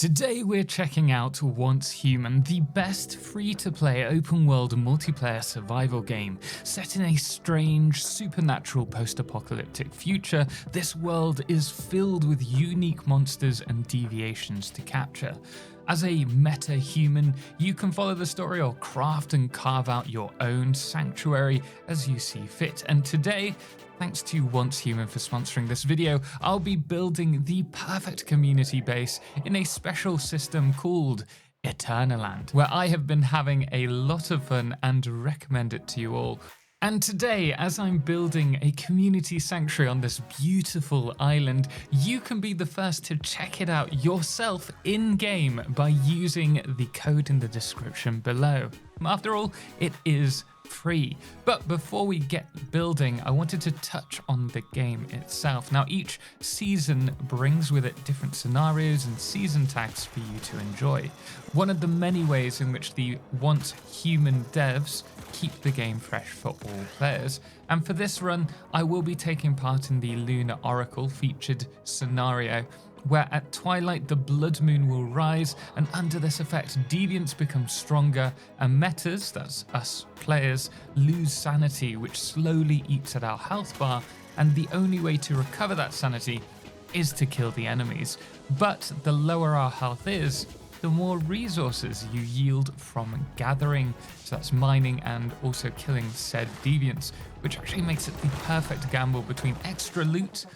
Today we're checking out Once Human, the best free-to-play open-world multiplayer survival game. Set in a strange, supernatural post-apocalyptic future, this world is filled with unique monsters and deviations to capture. As a meta-human, you can follow the story or craft and carve out your own sanctuary as you see fit. And today, thanks to Once Human for sponsoring this video, I'll be building the perfect community base in a special system called Eternaland, where I have been having a lot of fun and recommend it to you all. And today, as I'm building a community sanctuary on this beautiful island, you can be the first to check it out yourself in-game by using the code in the description below. After all, it is free. But before we get building, I wanted to touch on the game itself. Now, each season brings with it different scenarios and season tags for you to enjoy. One of the many ways in which the Once Human devs keep the game fresh for all players. And for this run, I will be taking part in the Lunar Oracle featured scenario, where at twilight the blood moon will rise, and under this effect deviants become stronger and metas, that's us players, lose sanity, which slowly eats at our health bar, and the only way to recover that sanity is to kill the enemies. But the lower our health is, the more resources you yield from gathering, so that's mining and also killing said deviants, which actually makes it the perfect gamble between extra loot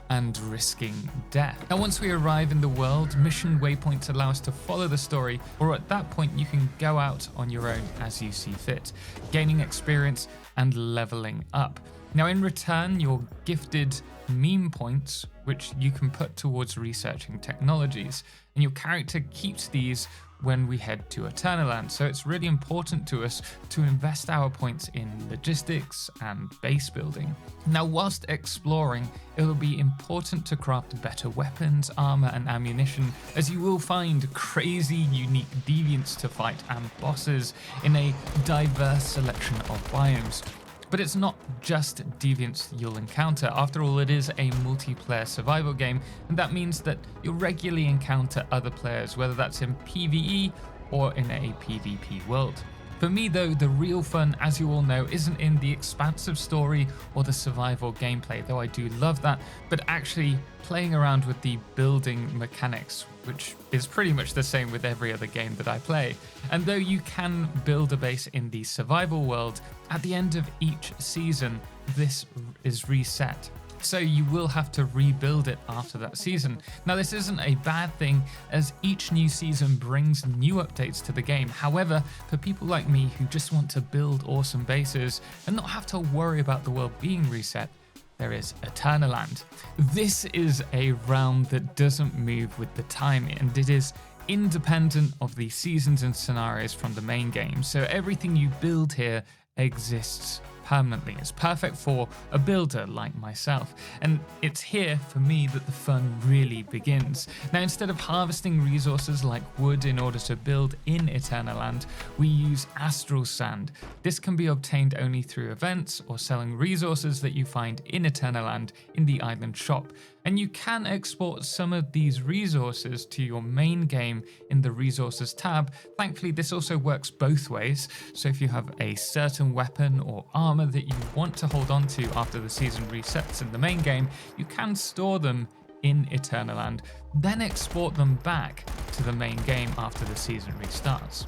and risking death. Now, once we arrive in the world, mission waypoints allow us to follow the story, or at that point you can go out on your own as you see fit, gaining experience and leveling up. Now, in return, you're gifted meme points, which you can put towards researching technologies, and your character keeps these when we head to Eternaland. So it's really important to us to invest our points in logistics and base building. Now, whilst exploring, it will be important to craft better weapons, armor and ammunition, as you will find crazy unique deviants to fight and bosses in a diverse selection of biomes. But it's not just deviants you'll encounter. After all, it is a multiplayer survival game, and that means that you'll regularly encounter other players, whether that's in PvE or in a PvP world. For me though, the real fun, as you all know, isn't in the expansive story or the survival gameplay, though I do love that, but actually playing around with the building mechanics, which is pretty much the same with every other game that I play. And though you can build a base in the survival world, at the end of each season, this is reset. So you will have to rebuild it after that season. Now, this isn't a bad thing, as each new season brings new updates to the game. However, for people like me who just want to build awesome bases and not have to worry about the world being reset, there is Eternaland. This is a realm that doesn't move with the time, and it is independent of the seasons and scenarios from the main game. So everything you build here exists permanently. It's perfect for a builder like myself, and it's here for me that the fun really begins. Now, instead of harvesting resources like wood in order to build in Eternaland, we use astral sand. This can be obtained only through events or selling resources that you find in Eternaland in the island shop, and you can export some of these resources to your main game in the resources tab. Thankfully, this also works both ways, so if you have a certain weapon or armor that you want to hold on to after the season resets in the main game, you can store them in Eternaland, then export them back to the main game after the season restarts.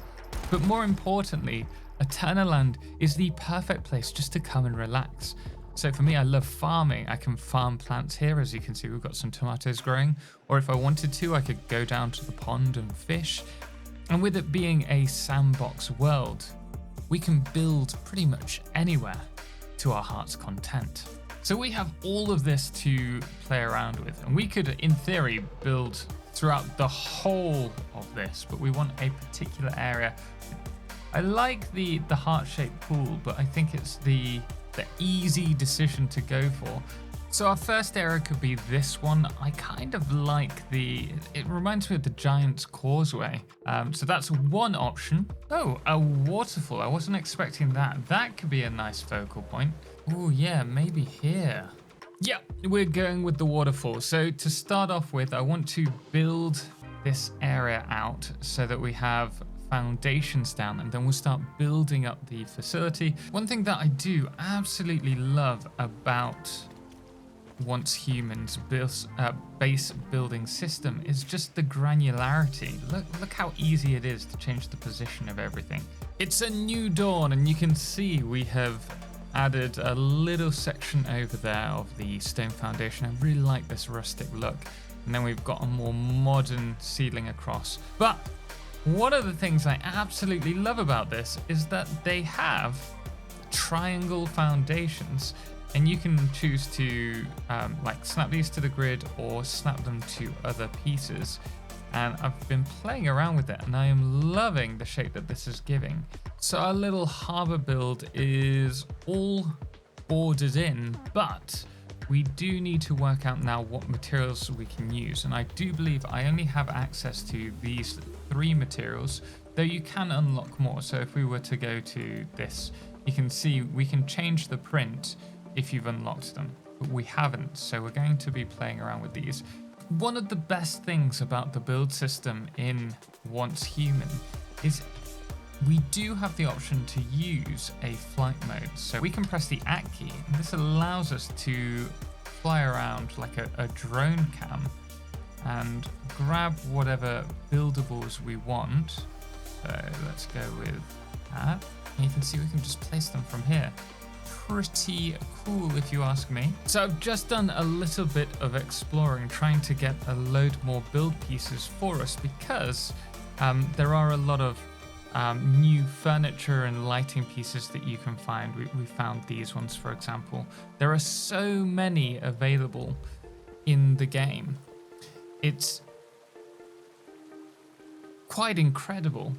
But more importantly, Eternaland is the perfect place just to come and relax. So for me, I love farming. I can farm plants here. As you can see, we've got some tomatoes growing, or if I wanted to, I could go down to the pond and fish. And with it being a sandbox world, we can build pretty much anywhere to our heart's content. So we have all of this to play around with, and we could, in theory, build throughout the whole of this, but we want a particular area. I like the heart-shaped pool, but I think it's the easy decision to go for. So our first area could be this one. I kind of like it reminds me of the Giant's Causeway. So that's one option. Oh, a waterfall. I wasn't expecting that. That could be a nice focal point. Oh yeah, maybe here. Yeah, we're going with the waterfall. So to start off with, I want to build this area out so that we have foundations down, and then we'll start building up the facility. One thing that I do absolutely love about Once Human's base building system is just the granularity. Look how easy it is to change the position of everything. It's a new dawn, and you can see we have added a little section over there of the stone foundation. I really like this rustic look. And then we've got a more modern ceiling across. But one of the things I absolutely love about this is that they have triangle foundations, and you can choose to like snap these to the grid or snap them to other pieces. And I've been playing around with it, and I am loving the shape that this is giving. So our little harbor build is all bordered in, but we do need to work out now what materials we can use. And I do believe I only have access to these 3 materials, though you can unlock more. So if we were to go to this, you can see we can change the print if you've unlocked them, but we haven't. So we're going to be playing around with these. One of the best things about the build system in Once Human is we do have the option to use a flight mode. So we can press the at key, and this allows us to fly around like a drone cam and grab whatever buildables we want. So let's go with that. And you can see we can just place them from here. Pretty cool if you ask me. So I've just done a little bit of exploring, trying to get a load more build pieces for us, because there are a lot of new furniture and lighting pieces that you can find. We found these ones, for example. There are so many available in the game. It's quite incredible.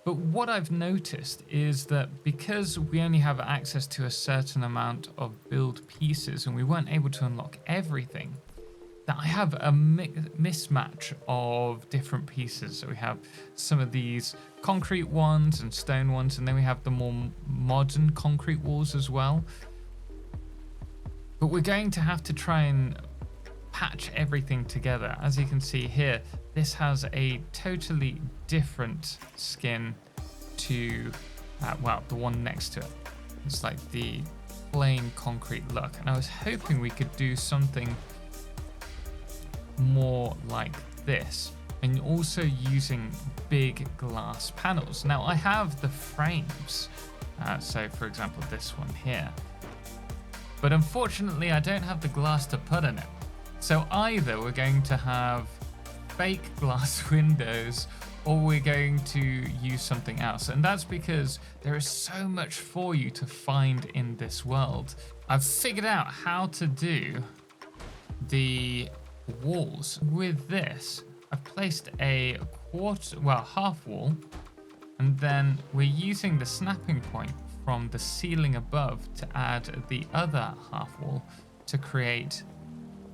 But what I've noticed is that because we only have access to a certain amount of build pieces and we weren't able to unlock everything, that I have a mismatch of different pieces. So we have some of these concrete ones and stone ones, and then we have the more modern concrete walls as well. But we're going to have to try and patch everything together. As you can see here, this has a totally different skin to, well, the one next to it. It's like the plain concrete look. And I was hoping we could do something more like this, and also using big glass panels. Now I have the frames, so for example this one here, but unfortunately I don't have the glass to put in it. So either we're going to have fake glass windows, or we're going to use something else. And that's because there is so much for you to find in this world. I've figured out how to do the walls. With this, I've placed a half wall, and then we're using the snapping point from the ceiling above to add the other half wall to create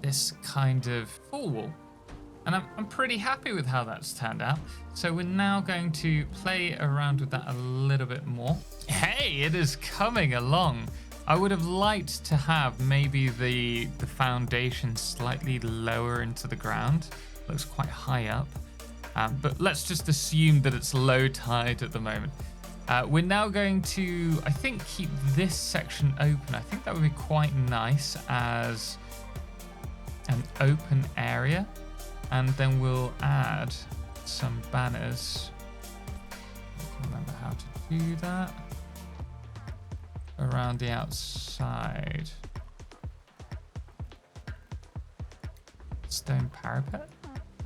this kind of full wall. And I'm pretty happy with how that's turned out. So we're now going to play around with that a little bit more. Hey, it is coming along. I would have liked to have maybe the foundation slightly lower into the ground. Looks quite high up. But let's just assume that it's low tide at the moment. We're now going to, I think, keep this section open. I think that would be quite nice as an open area. And then we'll add some banners. I can remember how to do that. Around the outside. Stone parapet.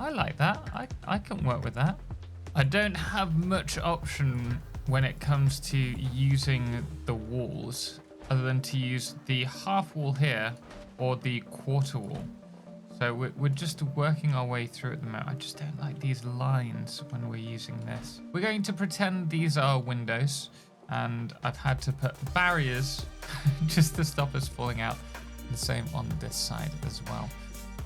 I like that. I can work with that. I don't have much option when it comes to using the walls, other than to use the half wall here or the quarter wall. So we're just working our way through at the moment. I just don't like these lines when we're using this. We're going to pretend these are windows, and I've had to put barriers just to stop us falling out. The same on this side as well.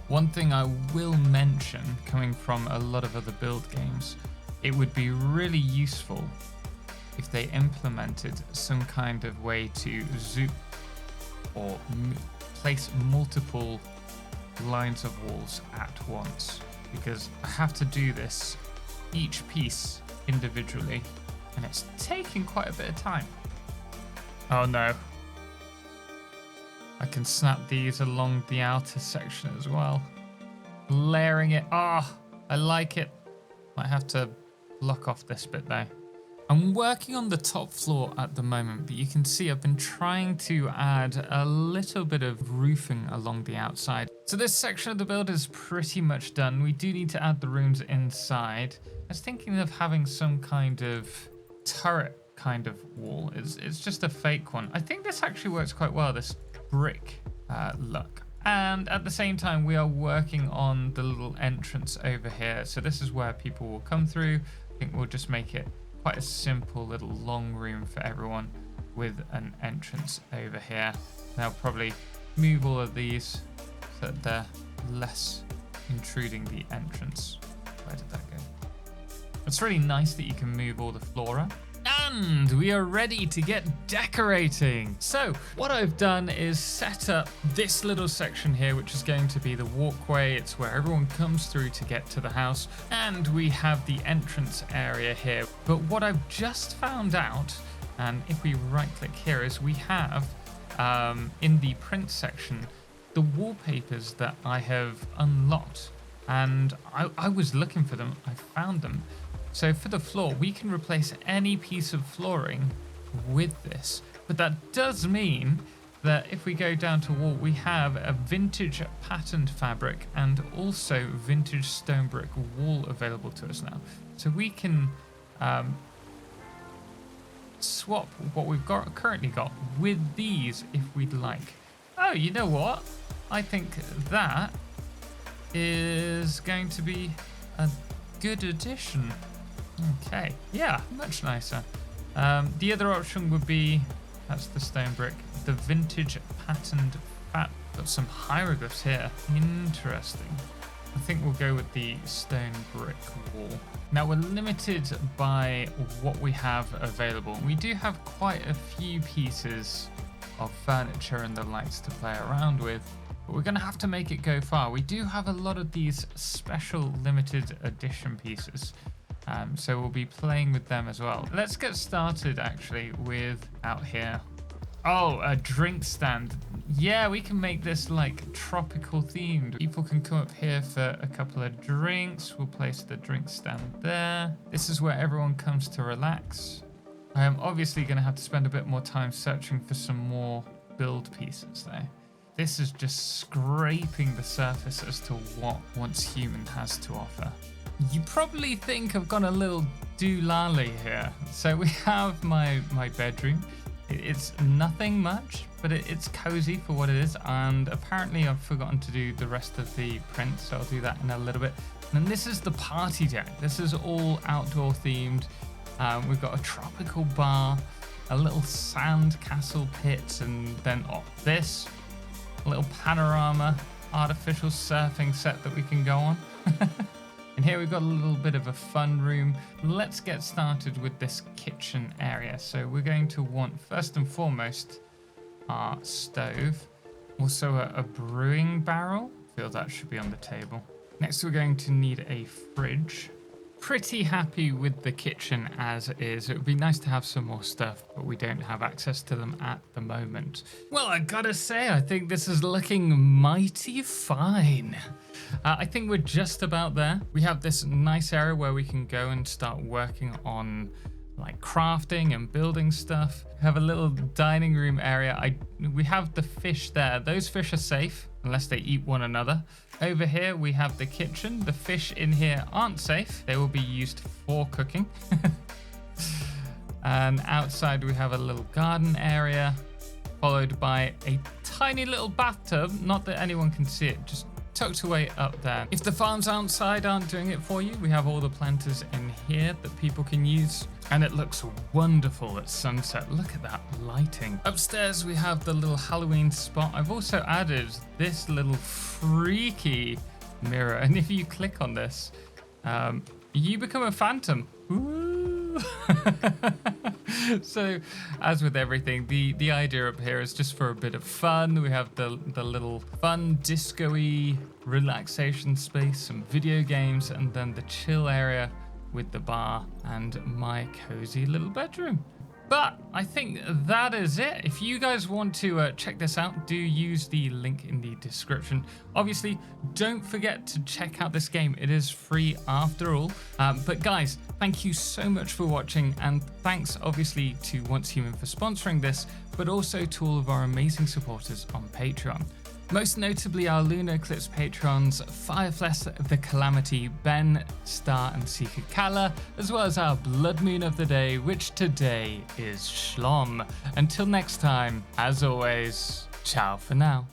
One thing I will mention, coming from a lot of other build games, it would be really useful if they implemented some kind of way to zoom or place multiple lines of walls at once. because I have to do this each piece individually, and it's taking quite a bit of time. Oh no. I can snap these along the outer section as well. Layering it. Ah, I like it. Might have to block off this bit though. I'm working on the top floor at the moment, but you can see I've been trying to add a little bit of roofing along the outside. So this section of the build is pretty much done. We do need to add the rooms inside. I was thinking of having some kind of turret kind of wall. It's just a fake one. I think this actually works quite well, this brick look. And at the same time, we are working on the little entrance over here. So this is where people will come through. I think we'll just make it quite a simple little long room for everyone with an entrance over here. Now probably move all of these so that they're less intruding the entrance. Where did that go? It's really nice that you can move all the flora. And we are ready to get decorating. So what I've done is set up this little section here, which is going to be the walkway. It's where everyone comes through to get to the house. And we have the entrance area here. But what I've just found out, and if we right click here, is we have in the print section, the wallpapers that I have unlocked. And I was looking for them, I found them. So for the floor, we can replace any piece of flooring with this. But that does mean that if we go down to wall, we have a vintage patterned fabric and also vintage stone brick wall available to us now. So we can swap what we've currently got with these if we'd like. Oh, you know what? I think that is going to be a good addition. Okay, yeah, much nicer. The other option would be, that's the stone brick, the vintage patterned fat. Got some hieroglyphs here. Interesting. I think we'll go with the stone brick wall. Now we're limited by what we have available. We do have quite a few pieces of furniture and the lights to play around with, but we're going to have to make it go far. We do have a lot of these special limited edition pieces. So we'll be playing with them as well. Let's get started actually with out here. Oh, a drink stand. Yeah, we can make this like tropical themed. People can come up here for a couple of drinks. We'll place the drink stand there. This is where everyone comes to relax. I am obviously going to have to spend a bit more time searching for some more build pieces though. This is just scraping the surface as to what Once Human has to offer. You probably think I've gone a little doolally here. So we have my bedroom. It's nothing much, but it's cozy for what it is. And apparently I've forgotten to do the rest of the print, so I'll do that in a little bit. And this is the party deck. This is all outdoor themed. We've got a tropical bar, a little sand castle pit, and then this, a little panorama, artificial surfing set that we can go on. And here we've got a little bit of a fun room. Let's get started with this kitchen area. So we're going to want, first and foremost, our stove. Also a brewing barrel. I feel that should be on the table. Next, we're going to need a fridge. Pretty happy with the kitchen as is. It would be nice to have some more stuff, but we don't have access to them at the moment. Well, I gotta say, I think this is looking mighty fine. I think we're just about there. We have this nice area where we can go and start working on like crafting and building stuff. We have a little dining room area. We have the fish there. Those fish are safe unless they eat one another. Over here we have the kitchen. The fish in here aren't safe. They will be used for cooking. And outside we have a little garden area, followed by a tiny little bathtub. Not that anyone can see it, just tucked away up there. If the farms outside aren't doing it for you, we have all the planters in here that people can use. And it looks wonderful at sunset. Look at that lighting. Upstairs we have the little Halloween spot. I've also added this little freaky mirror. And if you click on this, you become a phantom. Ooh. So, as with everything, the idea up here is just for a bit of fun. We have the little fun disco-y relaxation space, some video games, and then the chill area with the bar and my cozy little bedroom. But I think that is it. If you guys want to check this out, do use the link in the description. Obviously, don't forget to check out this game. It is free after all. But guys, thank you so much for watching, and thanks obviously to Once Human for sponsoring this, but also to all of our amazing supporters on Patreon. Most notably our Lunar Eclipse patrons, Fireflesh the Calamity, Ben, Star and Seeker Kala, as well as our Blood Moon of the Day, which today is Shlom. Until next time, as always, ciao for now.